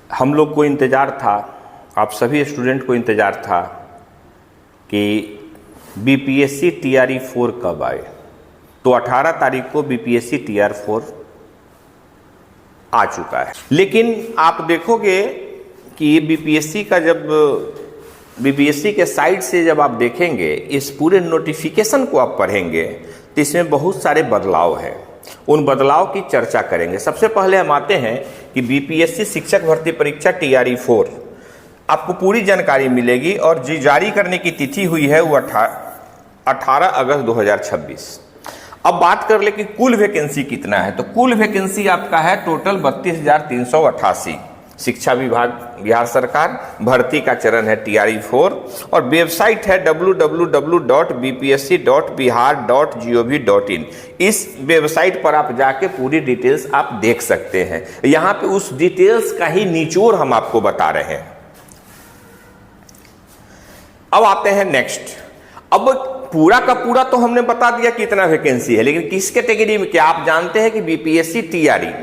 हम लोग को इंतज़ार था, आप सभी स्टूडेंट को इंतज़ार था कि बीपीएससी टीआरई 4 कब आए। तो 18 तारीख को बीपीएससी टीआर 4 आ चुका है। लेकिन आप देखोगे कि ये बीपीएससी का जब बीपीएससी के साइड से जब आप देखेंगे, इस पूरे नोटिफिकेशन को आप पढ़ेंगे तो इसमें बहुत सारे बदलाव हैं। उन बदलाव की चर्चा करेंगे। सबसे पहले हम आते हैं कि बीपीएससी शिक्षक भर्ती परीक्षा टीआरई 4 आपको पूरी जानकारी मिलेगी और जी जारी करने की तिथि हुई है वो 18 अगस्त 2026। अब बात कर ले कि कुल वैकेंसी कितना है, तो कुल वैकेंसी आपका है टोटल 32,388। शिक्षा विभाग बिहार सरकार, भर्ती का चरण है टीआरई 4 और वेबसाइट है www.bpsc.bihar.gov.in। इस वेबसाइट पर आप जाके पूरी डिटेल्स आप देख सकते हैं। यहाँ पे उस डिटेल्स का ही निचोड़ हम आपको बता रहे हैं। अब आते हैं नेक्स्ट। अब पूरा का पूरा तो हमने बता दिया कितना वैकेंसी है, लेकिन किस कैटेगरी में, क्या आप जानते हैं कि बीपीएससी टीआरई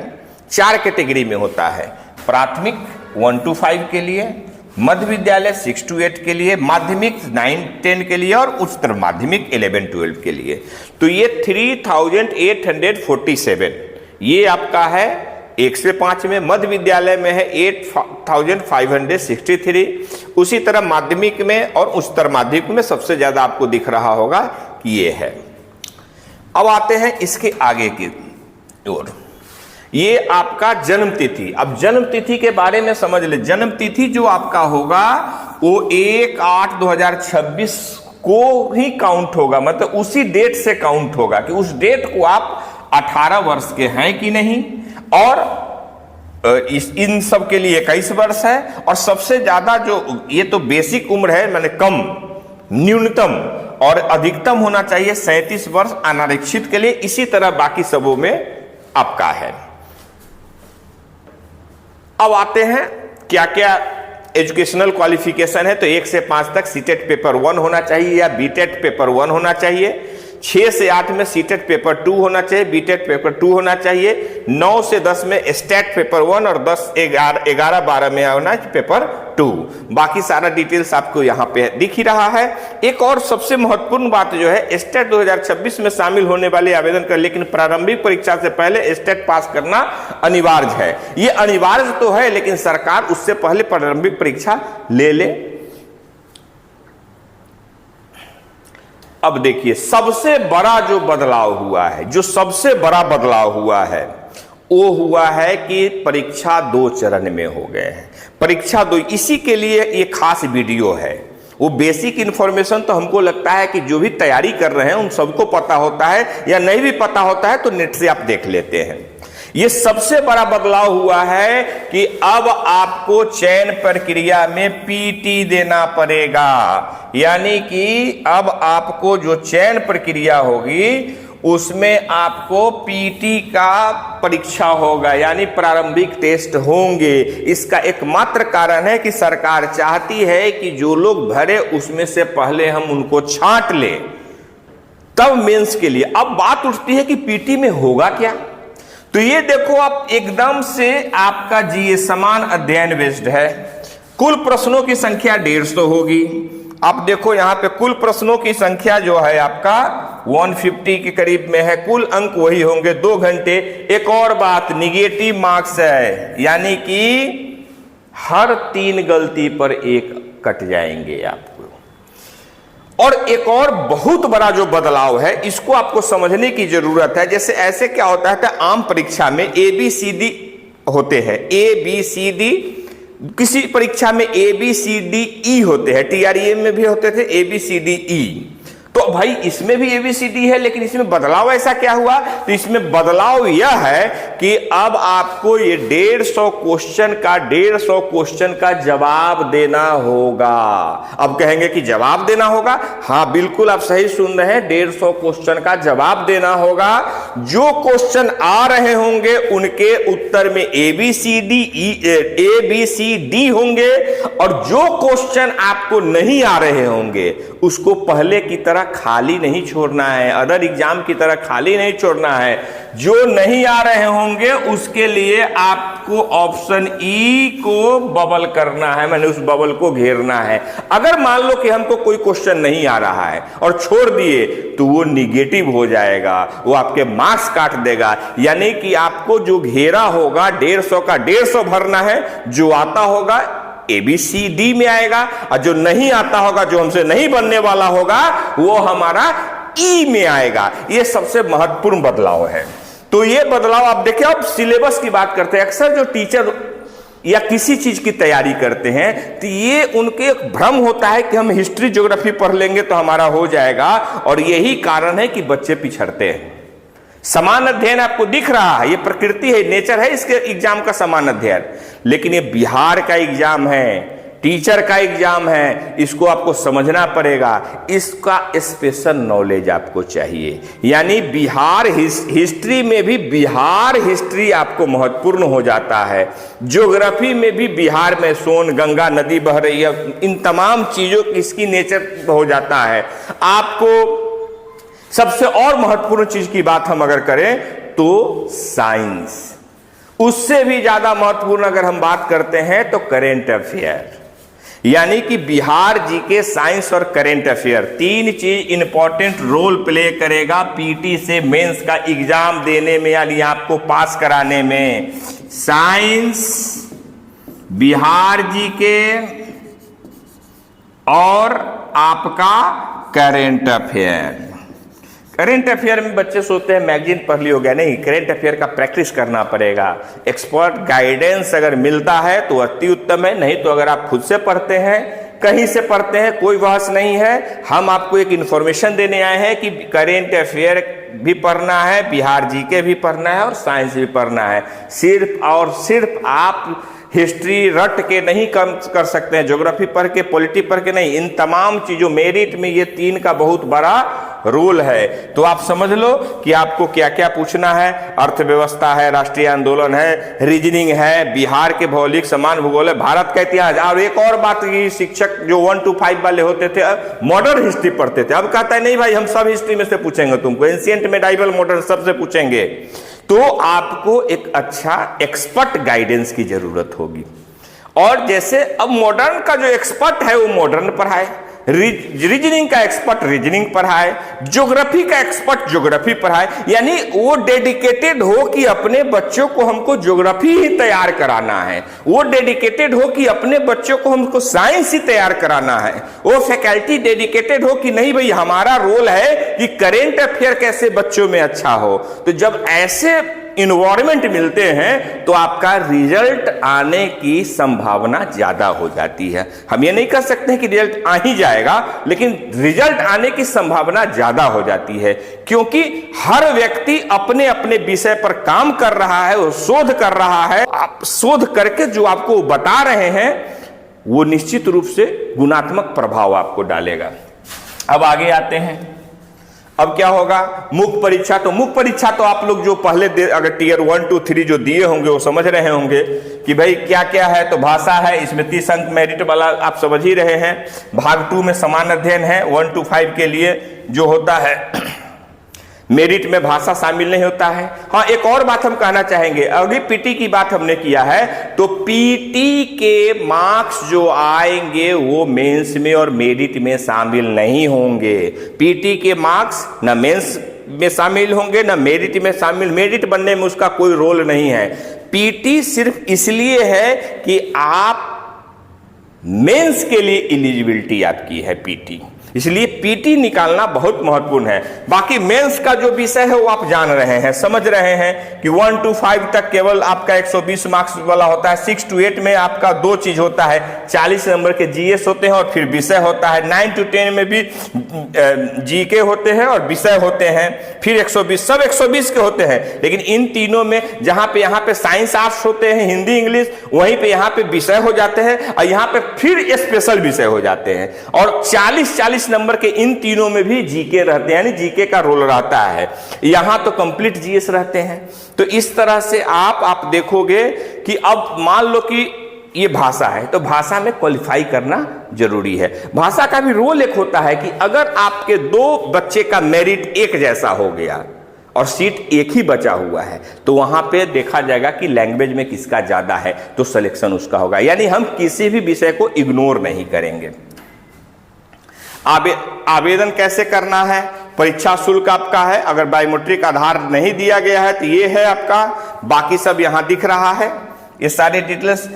4 कैटेगरी में होता है। प्राथमिक 1 to 5 के लिए, मध्य विद्यालय 6 to 8 के लिए, माध्यमिक 9-10 के लिए और उच्चतर माध्यमिमिक 11-12 के लिए। तो ये 3,847 ये आपका है 1 से 5 में। मध्य विद्यालय में है 8,563। उसी तरह माध्यमिक में और उच्चतर माध्यमिक में सबसे ज्यादा आपको दिख रहा होगा कि ये है। अब आते हैं इसके आगे की ओर, ये आपका जन्म तिथि। अब जन्म तिथि के बारे में समझ ले। जन्म तिथि जो आपका होगा वो 1/8/2026 को ही काउंट होगा, मतलब उसी डेट से काउंट होगा कि उस डेट को आप 18 वर्ष के हैं कि नहीं। और इन सब के लिए 21 वर्ष है। और सबसे ज्यादा जो ये तो बेसिक उम्र है, माने कम, न्यूनतम और अधिकतम होना चाहिए 37 वर्ष अनारक्षित के लिए। इसी तरह बाकी सबों में आपका है। अब आते हैं क्या क्या एजुकेशनल क्वालिफिकेशन है। तो 1 से 5 तक सीटेट पेपर 1 होना चाहिए या बीटेट पेपर 1 होना चाहिए। 6 से 8 में सीटेट पेपर 2 होना चाहिए, बीटेट पेपर 2 होना चाहिए। 9 से 10 में स्टेट पेपर 1 और 10, 11, 12 में होना है पेपर 2। बाकी सारा डिटेल्स आपको यहाँ पे दिख ही रहा है। एक और सबसे महत्वपूर्ण बात जो है, स्टेट 2026 में शामिल होने वाले आवेदन कर, लेकिन प्रारंभिक परीक्षा से पहले स्टेट पास करना अनिवार्य है। ये अनिवार्य तो है, लेकिन सरकार उससे पहले प्रारंभिक परीक्षा ले। अब देखिए सबसे बड़ा जो बदलाव हुआ है, जो सबसे बड़ा बदलाव हुआ है वो हुआ है कि परीक्षा 2 चरण में हो गए हैं। परीक्षा 2, इसी के लिए ये खास वीडियो है। वो बेसिक इंफॉर्मेशन तो हमको लगता है कि जो भी तैयारी कर रहे हैं उन सबको पता होता है, या नहीं भी पता होता है तो नेट से आप देख लेते हैं। ये सबसे बड़ा बदलाव हुआ है कि अब आपको चयन प्रक्रिया में पीटी देना पड़ेगा। यानी कि अब आपको जो चयन प्रक्रिया होगी उसमें आपको पीटी का परीक्षा होगा, यानी प्रारंभिक टेस्ट होंगे। इसका एकमात्र कारण है कि सरकार चाहती है कि जो लोग भरे उसमें से पहले हम उनको छांट लें, तब मेंस के लिए। अब बात उठती है कि पीटी में होगा क्या। तो ये देखो आप एकदम से आपका जी समान अध्ययन बेस्ड है। कुल प्रश्नों की संख्या 150 होगी। आप देखो यहाँ पे कुल प्रश्नों की संख्या जो है आपका 150 के करीब में है। कुल अंक वही होंगे 2 घंटे। एक और बात, निगेटिव मार्क्स है, यानी कि हर 3 गलती पर 1 कट जाएंगे आपको। और एक और बहुत बड़ा जो बदलाव है, इसको आपको समझने की जरूरत है। जैसे ऐसे क्या होता है, आम परीक्षा में ABCD होते हैं, ABCD। किसी परीक्षा में ABCDE होते हैं, TREM में भी होते थे ABCDE। तो भाई इसमें भी ABCD है, लेकिन इसमें बदलाव ऐसा क्या हुआ। तो इसमें बदलाव यह है कि अब आपको ये 150 क्वेश्चन का जवाब देना होगा। अब कहेंगे कि जवाब देना होगा, हाँ बिल्कुल आप सही सुन रहे हैं, 150 क्वेश्चन का जवाब देना होगा। जो क्वेश्चन आ रहे होंगे उनके उत्तर में ABCD होंगे, और जो क्वेश्चन आपको नहीं आ रहे होंगे उसको पहले की तरह तरह खाली नहीं छोड़ना है, अदर एग्जाम की तरह खाली नहीं छोड़ना है। जो नहीं आ रहे होंगे उसके लिए आपको ऑप्शन ई को बबल करना है, मैंने उस बबल को घेरना है। अगर मान लो कि हमको कोई क्वेश्चन नहीं आ रहा है और छोड़ दिए तो वो निगेटिव हो जाएगा, वो आपके मार्क्स काट देगा। यानी कि आपको जो घेरा होगा 150 का 150 भरना है, जो आता होगा ABCD में आएगा, और जो नहीं आता होगा, जो हमसे नहीं बनने वाला होगा, वो हमारा ई में आएगा। ये सबसे महत्वपूर्ण बदलाव है। तो ये बदलाव आप देखिए, अब सिलेबस की बात करते हैं। अक्सर जो टीचर या किसी चीज की तैयारी करते हैं तो ये उनके एक भ्रम होता है कि हम हिस्ट्री ज्योग्राफी पढ़ लेंगे तो हमारा हो जाएगा, और यही कारण है कि बच्चे पिछड़ते हैं। समान अध्ययन आपको दिख रहा है, ये प्रकृति है, नेचर है इसके एग्जाम का समान अध्ययन, लेकिन ये बिहार का एग्जाम है, टीचर का एग्जाम है, इसको आपको समझना पड़ेगा। इसका स्पेशल नॉलेज आपको चाहिए। यानी बिहार हिस्ट्री में भी बिहार हिस्ट्री आपको महत्वपूर्ण हो जाता है। ज्योग्राफी में भी बिहार में सोन गंगा नदी बह रही है, इन तमाम चीजों की इसकी नेचर हो जाता है। आपको सबसे और महत्वपूर्ण चीज की बात हम अगर करें तो साइंस, उससे भी ज्यादा महत्वपूर्ण अगर हम बात करते हैं तो करेंट अफेयर। यानी कि बिहार जीके, साइंस और करेंट अफेयर, तीन चीज इंपॉर्टेंट रोल प्ले करेगा पीटी से मेंस का एग्जाम देने में, यानी आपको पास कराने में। साइंस, बिहार जीके और आपका करेंट अफेयर। करेंट अफेयर में बच्चे सोचते हैं मैगजीन पढ़ ली हो गया, नहीं, करेंट अफेयर का प्रैक्टिस करना पड़ेगा। एक्सपर्ट गाइडेंस अगर मिलता है तो अति उत्तम है, नहीं तो अगर आप खुद से पढ़ते हैं, कहीं से पढ़ते हैं, कोई बहस नहीं है। हम आपको एक इंफॉर्मेशन देने आए हैं कि करेंट अफेयर भी पढ़ना है, बिहार जीके भी पढ़ना है और साइंस भी पढ़ना है। सिर्फ और सिर्फ आप हिस्ट्री रट के नहीं कम कर सकते हैं, ज्योग्राफी पढ़ के, पॉलिटी पढ़ के नहीं। इन तमाम चीजों, मेरिट में ये तीन का बहुत बड़ा रोल है। तो आप समझ लो कि आपको क्या क्या पूछना है। अर्थव्यवस्था है, राष्ट्रीय आंदोलन है, रीजनिंग है, बिहार के भौगोलिक समान भूगोल है, भारत का इतिहास। और एक और बात की, शिक्षक जो 1 to 5 वाले होते थे मॉडर्न हिस्ट्री पढ़ते थे, अब कहता है नहीं भाई हम सब हिस्ट्री में से पूछेंगे तुमको, एंशिएंट, मेडाइवल, मॉडर्न सबसे पूछेंगे। तो आपको एक अच्छा एक्सपर्ट गाइडेंस की जरूरत होगी। और जैसे अब मॉडर्न का जो एक्सपर्ट है वो मॉडर्न पढ़ाए, रीजनिंग का एक्सपर्ट रीजनिंग पढ़ाए, ज्योग्राफी का एक्सपर्ट ज्योग्राफी पढ़ाए। यानी वो डेडिकेटेड हो कि अपने बच्चों को हमको ज्योग्राफी ही तैयार कराना है, वो डेडिकेटेड हो कि अपने बच्चों को हमको साइंस ही तैयार कराना है, वो फैकल्टी डेडिकेटेड हो कि नहीं भाई हमारा रोल है कि करेंट अफेयर कैसे बच्चों में अच्छा हो। तो जब ऐसे इन्वायरमेंट मिलते हैं तो आपका रिजल्ट आने की संभावना ज्यादा हो जाती है। हम ये नहीं कर सकते कि रिजल्ट आ ही जाएगा, लेकिन रिजल्ट आने की संभावना ज्यादा हो जाती है, क्योंकि हर व्यक्ति अपने अपने विषय पर काम कर रहा है, वो शोध कर रहा है। आप शोध करके जो आपको बता रहे हैं वो निश्चित रूप से गुणात्मक प्रभाव आपको डालेगा। अब आगे आते हैं, अब क्या होगा, मुख्य परीक्षा। तो मुख्य परीक्षा तो आप लोग जो पहले अगर टियर 1 to 3 जो दिए होंगे वो समझ रहे होंगे कि भाई क्या क्या है। तो भाषा है, इसमें 30 अंक मेरिट वाला आप समझ ही रहे हैं। भाग 2 में समान अध्ययन है, 1 to 5 के लिए जो होता है मेरिट में भाषा शामिल नहीं होता है। हाँ, एक और बात हम कहना चाहेंगे, अभी पीटी की बात हमने किया है, तो पीटी के मार्क्स जो आएंगे वो मेंस में और मेरिट में शामिल नहीं होंगे। पीटी के मार्क्स न मेंस में शामिल होंगे न मेरिट में शामिल, मेरिट बनने में उसका कोई रोल नहीं है। पीटी सिर्फ इसलिए है कि आप मेंस के लिए एलिजिबिलिटी आपकी है पीटी, इसलिए पीटी निकालना बहुत महत्वपूर्ण है। बाकी मेंस का जो विषय है वो आप जान रहे हैं, समझ रहे हैं कि 1 to 5 तक केवल आपका 120 मार्क्स वाला होता है। 6 to 8 में आपका 2 चीज होता है, 40 नंबर के जीएस होते हैं और फिर विषय होता है। 9 to 10 में भी जीके होते हैं और विषय होते हैं, फिर 120, सब 120 के होते हैं। लेकिन इन तीनों में जहां पे यहाँ पे साइंस आर्ट्स होते हैं, हिंदी इंग्लिश, वहीं पे यहाँ पे विषय हो जाते हैं और यहाँ पे फिर स्पेशल विषय हो जाते हैं। और 40 नंबर के इन तीनों में भी जीके रहते हैं, यानी जीके का रोल रहता है। यहां तो कंप्लीट जीएस रहते हैं। तो इस तरह से आप देखोगे कि अब मान लो कि ये भाषा है, तो भाषा में क्वालिफाई करना जरूरी है। भाषा का भी रोल एक होता है कि अगर आपके दो बच्चे का मेरिट एक जैसा हो गया और सीट एक ही बचा हुआ है, तो वहां पे देखा जाएगा कि लैंग्वेज में किसका ज्यादा है, तो सिलेक्शन उसका होगा। यानी हम किसी भी विषय को इग्नोर नहीं करेंगे। आवेदन कैसे करना है? परीक्षा शुल्क आपका है, अगर बायोमेट्रिक आधार नहीं दिया गया है तो ये है आपका, बाकी सब यहां दिख रहा है, ये सारे डिटेल्स।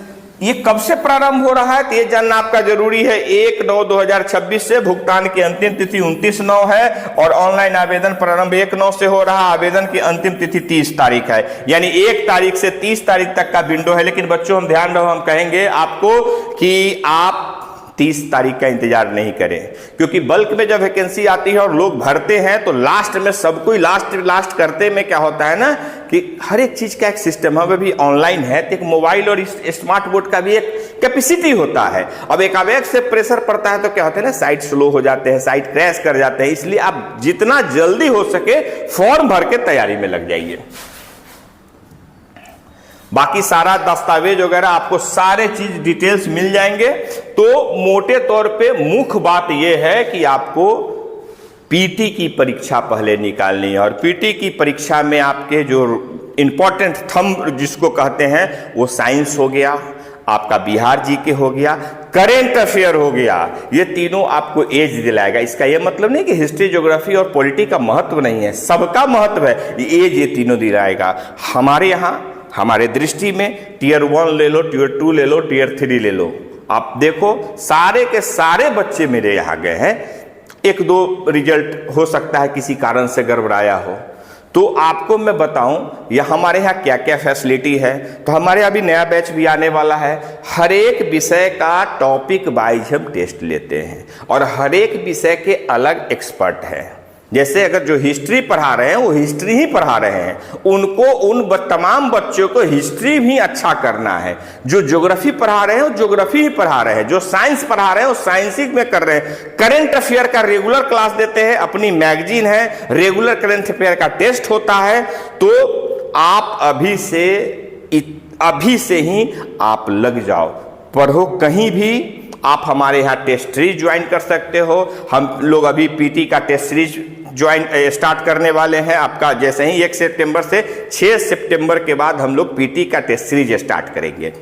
ये कब से प्रारंभ हो रहा है तो ये जानना आपका जरूरी है। 1/9/2026 से भुगतान की अंतिम तिथि 29/9 है और ऑनलाइन आवेदन प्रारंभ 1/9 से हो रहा। आवेदन की अंतिम तिथि 30 तारीख है, यानी 1 तारीख से 30 तारीख तक का विंडो है। लेकिन बच्चों हम ध्यान रहो, हम कहेंगे आपको कि आप 30 तारीख का इंतजार नहीं करें, क्योंकि बल्क में जब वैकेंसी आती है और लोग भरते हैं तो लास्ट में सब कोई लास्ट करते में क्या होता है ना कि हर एक चीज का एक सिस्टम है। अभी ऑनलाइन है तो एक मोबाइल और स्मार्ट बोर्ड का भी एक कैपेसिटी होता है। अब एकावेक से प्रेशर पड़ता है तो क्या होता है ना, साइट स्लो हो जाते हैं, साइट क्रैश कर जाते हैं। इसलिए आप जितना जल्दी हो सके फॉर्म भर के तैयारी में लग जाइए। बाकी सारा दस्तावेज वगैरह आपको सारे चीज डिटेल्स मिल जाएंगे। तो मोटे तौर पे मुख्य बात यह है कि आपको पीटी की परीक्षा पहले निकालनी है, और पीटी की परीक्षा में आपके जो इंपॉर्टेंट थंब जिसको कहते हैं वो साइंस हो गया, आपका बिहार जीके हो गया, करेंट अफेयर हो गया। ये तीनों आपको एज दिलाएगा। इसका ये मतलब नहीं कि हिस्ट्री, ज्योग्राफी और पॉलिटी का महत्व नहीं है, सबका महत्व है। एज ये तीनों दिलाएगा। हमारे यहाँ हमारे दृष्टि में टियर 1 ले लो, टियर 2 ले लो, टियर 3 ले लो। आप देखो सारे के सारे बच्चे मेरे यहाँ गए हैं। 1-2 रिजल्ट हो सकता है किसी कारण से गड़बड़ाया हो, तो आपको मैं बताऊं यह हमारे यहाँ क्या क्या फैसिलिटी है। तो हमारे यहाँ भी नया बैच भी आने वाला है। हर एक विषय का टॉपिक वाइज हम टेस्ट लेते हैं और हर एक विषय के अलग एक्सपर्ट हैं। जैसे अगर जो हिस्ट्री पढ़ा रहे हैं वो हिस्ट्री ही पढ़ा रहे हैं, उनको उन तमाम बच्चों को हिस्ट्री भी अच्छा करना है। जो ज्योग्राफी पढ़ा रहे हैं वो ज्योग्राफी ही पढ़ा रहे हैं, जो साइंस पढ़ा रहे हैं वो साइंस ही में कर रहे हैं। करंट अफेयर का रेगुलर क्लास देते हैं, अपनी मैगजीन है, रेगुलर करंट अफेयर का टेस्ट होता है। तो आप अभी से ही आप लग जाओ, पढ़ो। कहीं भी आप हमारे यहाँ टेस्ट सीरीज ज्वाइन कर सकते हो। हम लोग अभी पीटी का टेस्ट सीरीज स्टार्ट करने वाले हैं। आपका जैसे ही 1 सितंबर से 6 सितंबर के बाद हम लोग पीटी का टेस्ट सीरीज स्टार्ट करेंगे।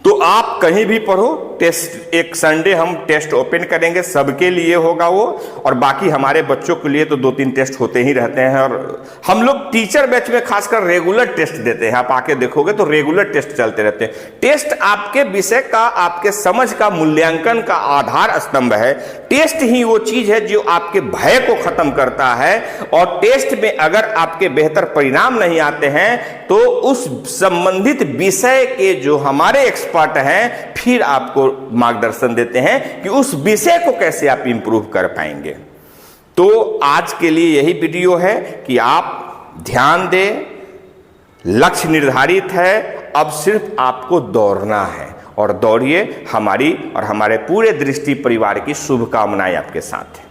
तो आप कहीं भी पढ़ो, टेस्ट एक संडे हम टेस्ट ओपन करेंगे, सबके लिए होगा वो, और बाकी हमारे बच्चों के लिए तो 2-3 टेस्ट होते ही रहते हैं। और हम लोग टीचर बैच में खासकर रेगुलर टेस्ट देते हैं। आप आके देखोगे तो रेगुलर टेस्ट चलते रहते हैं। टेस्ट आपके विषय का, आपके समझ का मूल्यांकन का आधार स्तंभ है। टेस्ट ही वो चीज है जो आपके भय को खत्म करता है। और टेस्ट में अगर आपके बेहतर परिणाम नहीं आते हैं तो उस संबंधित विषय के जो हमारे एक्सपर्ट हैं फिर आपको मार्गदर्शन देते हैं कि उस विषय को कैसे आप इंप्रूव कर पाएंगे। तो आज के लिए यही वीडियो है कि आप ध्यान दें, लक्ष्य निर्धारित है, अब सिर्फ आपको दौड़ना है और दौड़िए। हमारी और हमारे पूरे दृष्टि परिवार की शुभकामनाएं आपके साथ है।